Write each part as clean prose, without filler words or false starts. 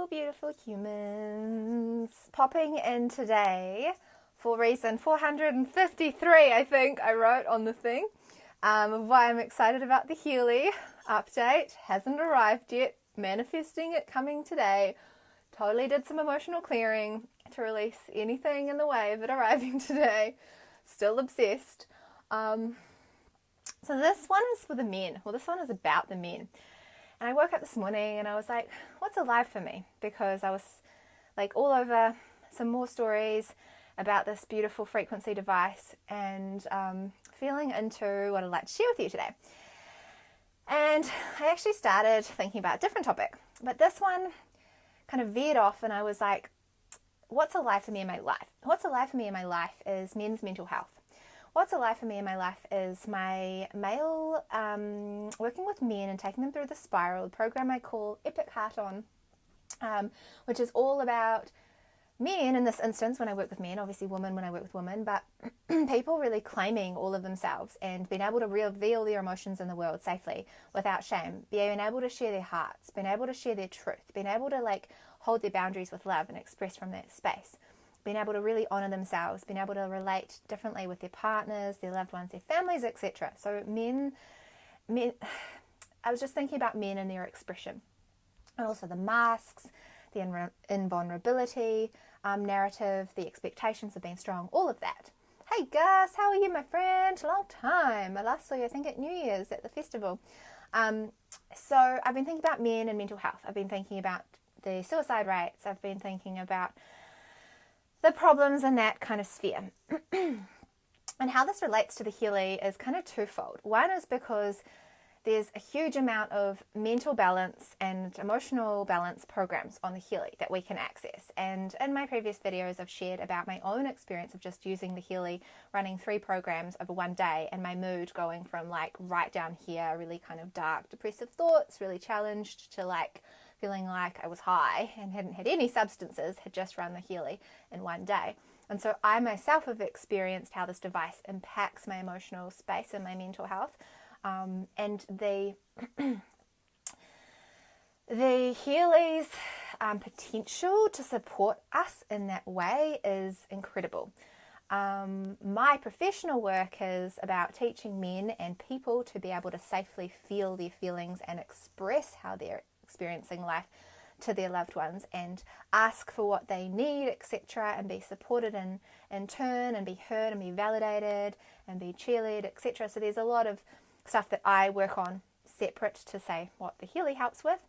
beautiful humans. Popping in today for reason 453, I think I wrote on the thing, of why I'm excited about the Healy update. Hasn't arrived yet. Manifesting it coming today. Totally did some emotional clearing to release anything in the way of it arriving today. Still obsessed. So this one is for the men. Well, this one is about the men. And I woke up this morning and I was like, what's alive for me? Because I was like all over some more stories about this beautiful frequency device and feeling into what I'd like to share with you today. And I actually started thinking about a different topic, but this one kind of veered off and I was like, what's alive for me in my life? What's alive for me in my life is men's mental health. What's alive for me in my life is my male, working with men and taking them through the spiral, the program I call Epic Heart On, which is all about men in this instance when I work with men, obviously women when I work with women, but people really claiming all of themselves and being able to reveal their emotions in the world safely without shame, being able to share their hearts, being able to share their truth, being able to like hold their boundaries with love and express from that space. Being able to really honor themselves, being able to relate differently with their partners, their loved ones, their families, etc. So men, I was just thinking about men and their expression. And also the masks, the invulnerability narrative, the expectations of being strong, all of that. Hey Gus, how are you, my friend? Long time. I last saw you, I think, at New Year's at the festival. So I've been thinking about men and mental health. I've been thinking about the suicide rates. I've been thinking about the problems in that kind of sphere. And how this relates to the Healy is kind of twofold. One is because there's a huge amount of mental balance and emotional balance programs on the Healy that we can access. And in my previous videos, I've shared about my own experience of just using the Healy, running 3 programs over one day, and my mood going from like right down here, really kind of dark, depressive thoughts, really challenged, to like feeling like I was high and hadn't had any substances, had just run the Healy in one day. And so I myself have experienced how this device impacts my emotional space and my mental health. And the Healy's potential to support us in that way is incredible. My professional work is about teaching men and people to be able to safely feel their feelings and express how they're experiencing life to their loved ones and ask for what they need, etc., and be supported in turn, and be heard and be validated and be cheerleaded, etc. So there's a lot of stuff that I work on separate to say what the Healy helps with.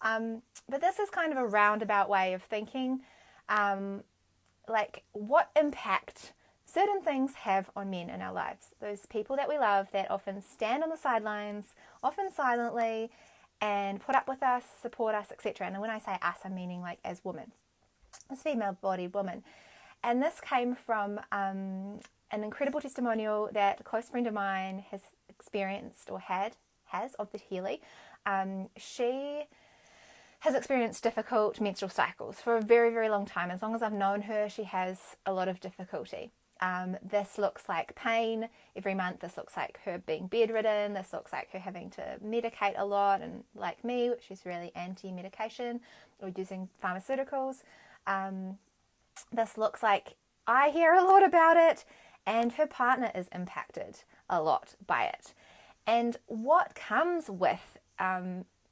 But this is kind of a roundabout way of thinking, like what impact certain things have on men in our lives. Those people that we love that often stand on the sidelines, often silently, and put up with us, support us, etc. And when I say us, I'm meaning like as women, as female-bodied women. And this came from an incredible testimonial that a close friend of mine has experienced or has of the Healy. She has experienced difficult menstrual cycles for a very, very long time. As long as I've known her, she has a lot of difficulty. This looks like pain every month. This looks like her being bedridden. This looks like her having to medicate a lot. And like me, she's really anti-medication or using pharmaceuticals. This looks like I hear a lot about it, and her partner is impacted a lot by it. And what comes with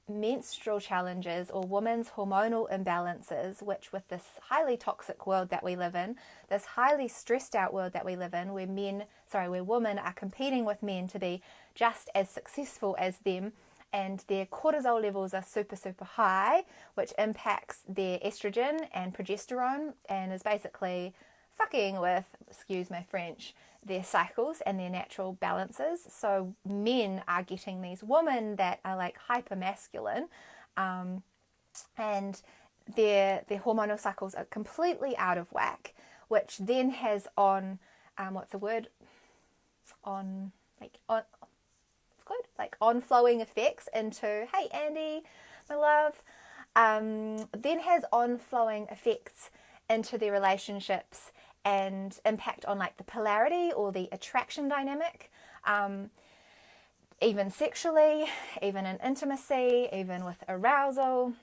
menstrual challenges or women's hormonal imbalances, which with this highly toxic world that we live in, this highly stressed out world that we live in, where women are competing with men to be just as successful as them, and their cortisol levels are super, super high, which impacts their estrogen and progesterone and is basically fucking with, excuse my French, their cycles and their natural balances. So men are getting these women that are like hyper masculine, and their hormonal cycles are completely out of whack, which then has on-flowing effects into, hey Andy, my love, then has on-flowing effects into their relationships and impact on like the polarity or the attraction dynamic, even sexually, even in intimacy, even with arousal.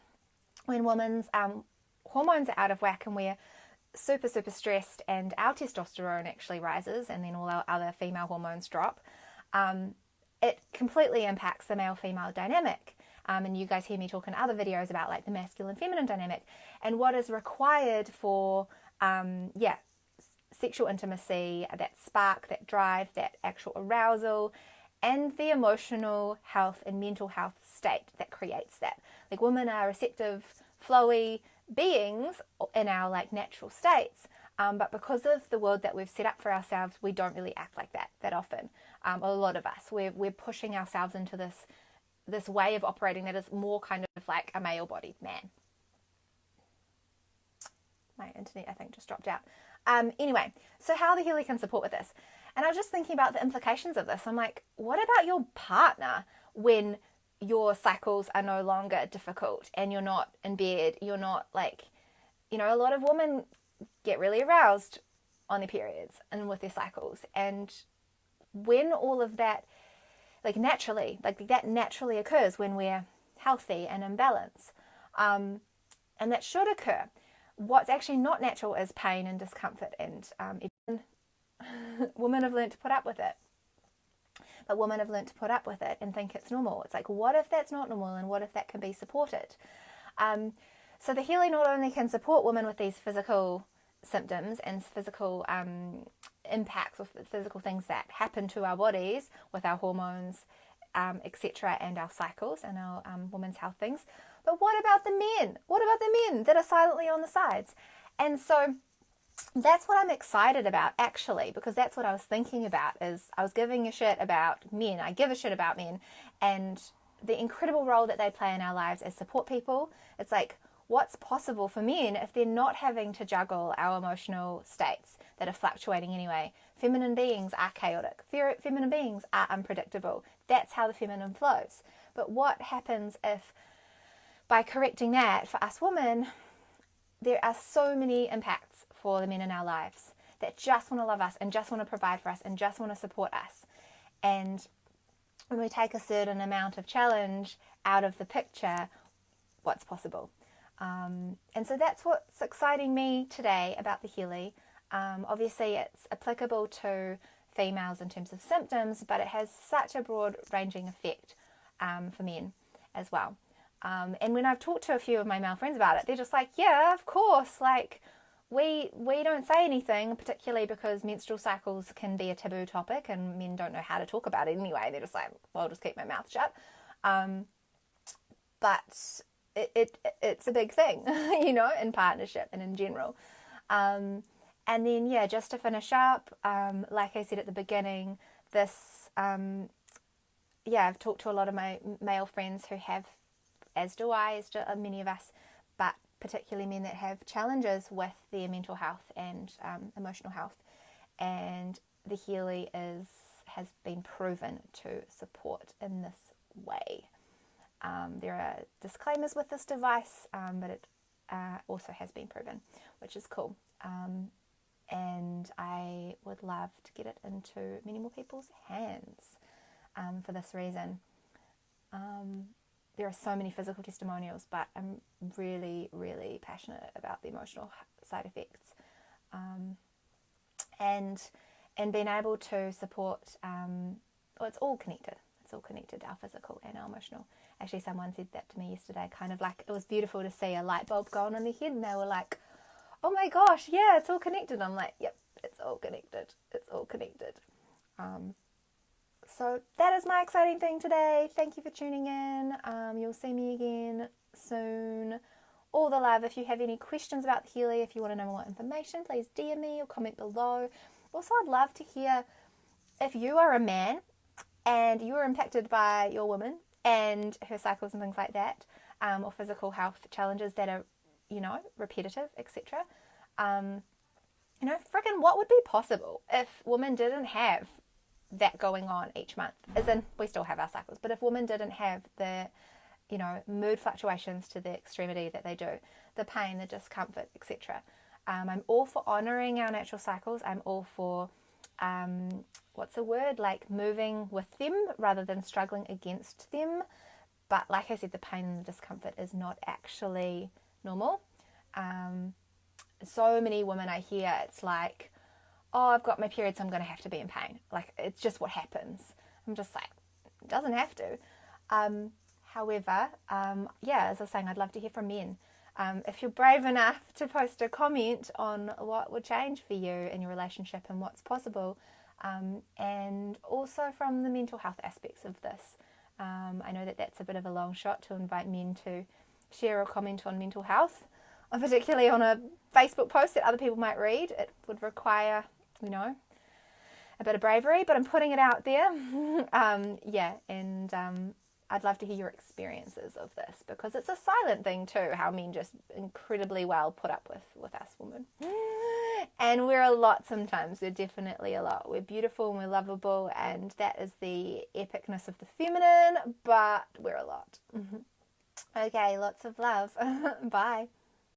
When women's hormones are out of whack and we're super, super stressed and our testosterone actually rises and then all our other female hormones drop, it completely impacts the male-female dynamic. And you guys hear me talk in other videos about like the masculine-feminine dynamic and what is required for, sexual intimacy, that spark, that drive, that actual arousal, and the emotional health and mental health state that creates that. Like women are receptive, flowy beings in our like natural states, but because of the world that we've set up for ourselves, we don't really act like that often. A lot of us, we're pushing ourselves into this way of operating that is more kind of like a male-bodied man. My internet, I think, just dropped out. Anyway, so how the Healy can support with this. And I was just thinking about the implications of this. I'm like, what about your partner when your cycles are no longer difficult and you're not in bed, you're not like, a lot of women get really aroused on their periods and with their cycles. And when all of that, that naturally occurs when we're healthy and in balance. And that should occur. What's actually not natural is pain and discomfort, and women have learned to put up with it. But women have learned to put up with it and think it's normal. It's like, what if that's not normal, and what if that can be supported? So the Healy not only can support women with these physical symptoms and physical impacts of physical things that happen to our bodies with our hormones, etc., and our cycles and our women's health things. But what about the men? What about the men that are silently on the sides? And so that's what I'm excited about, actually, because that's what I was thinking about. Is I was giving a shit about men. I give a shit about men and the incredible role that they play in our lives as support people. It's like, what's possible for men if they're not having to juggle our emotional states that are fluctuating anyway? Feminine beings are chaotic. Feminine beings are unpredictable. That's how the feminine flows. But what happens if, by correcting that, for us women, there are so many impacts for the men in our lives that just want to love us and just want to provide for us and just want to support us. And when we take a certain amount of challenge out of the picture, what's possible? And so that's what's exciting me today about the Healy. Obviously, it's applicable to females in terms of symptoms, but it has such a broad-ranging effect for men as well. And when I've talked to a few of my male friends about it, they're just like, yeah, of course, like we don't say anything, particularly because menstrual cycles can be a taboo topic and men don't know how to talk about it anyway. They're just like, well, I'll just keep my mouth shut. But it's a big thing, in partnership and in general. And then, just to finish up, like I said at the beginning, this, I've talked to a lot of my male friends who have, as do many of us, but particularly men that have challenges with their mental health and emotional health. And the Healy has been proven to support in this way. There are disclaimers with this device, but it also has been proven, which is cool. And I would love to get it into many more people's hands for this reason. There are so many physical testimonials, but I'm really, really passionate about the emotional side effects. And being able to support, it's all connected. It's all connected, our physical and our emotional. Actually, someone said that to me yesterday, kind of like, it was beautiful to see a light bulb go on in their head, and they were like, oh my gosh, yeah, it's all connected. I'm like, yep, it's all connected. It's all connected. So that is my exciting thing today. Thank you for tuning in. You'll see me again soon. All the love. If you have any questions about the Healy, if you want to know more information, please DM me or comment below. Also, I'd love to hear if you are a man and you are impacted by your woman and her cycles and things like that, or physical health challenges that are, repetitive, etc. Freaking what would be possible if women didn't have that going on each month? As in, we still have our cycles, but if women didn't have the, mood fluctuations to the extremity that they do, the pain, the discomfort, etc. I'm all for honouring our natural cycles. I'm all for, moving with them rather than struggling against them. But like I said, the pain and the discomfort is not actually normal. So many women I hear, it's like, oh, I've got my period, so I'm going to have to be in pain. Like, it's just what happens. I'm just like, it doesn't have to. However, as I was saying, I'd love to hear from men. If you're brave enough to post a comment on what would change for you in your relationship and what's possible, and also from the mental health aspects of this. I know that that's a bit of a long shot to invite men to share or comment on mental health, particularly on a Facebook post that other people might read. It would require, a bit of bravery, but I'm putting it out there. I'd love to hear your experiences of this, because it's a silent thing too, how men just incredibly well put up with us women. And we're a lot sometimes. We're definitely a lot. We're beautiful and we're lovable, and that is the epicness of the feminine, but we're a lot. Okay, lots of love. Bye.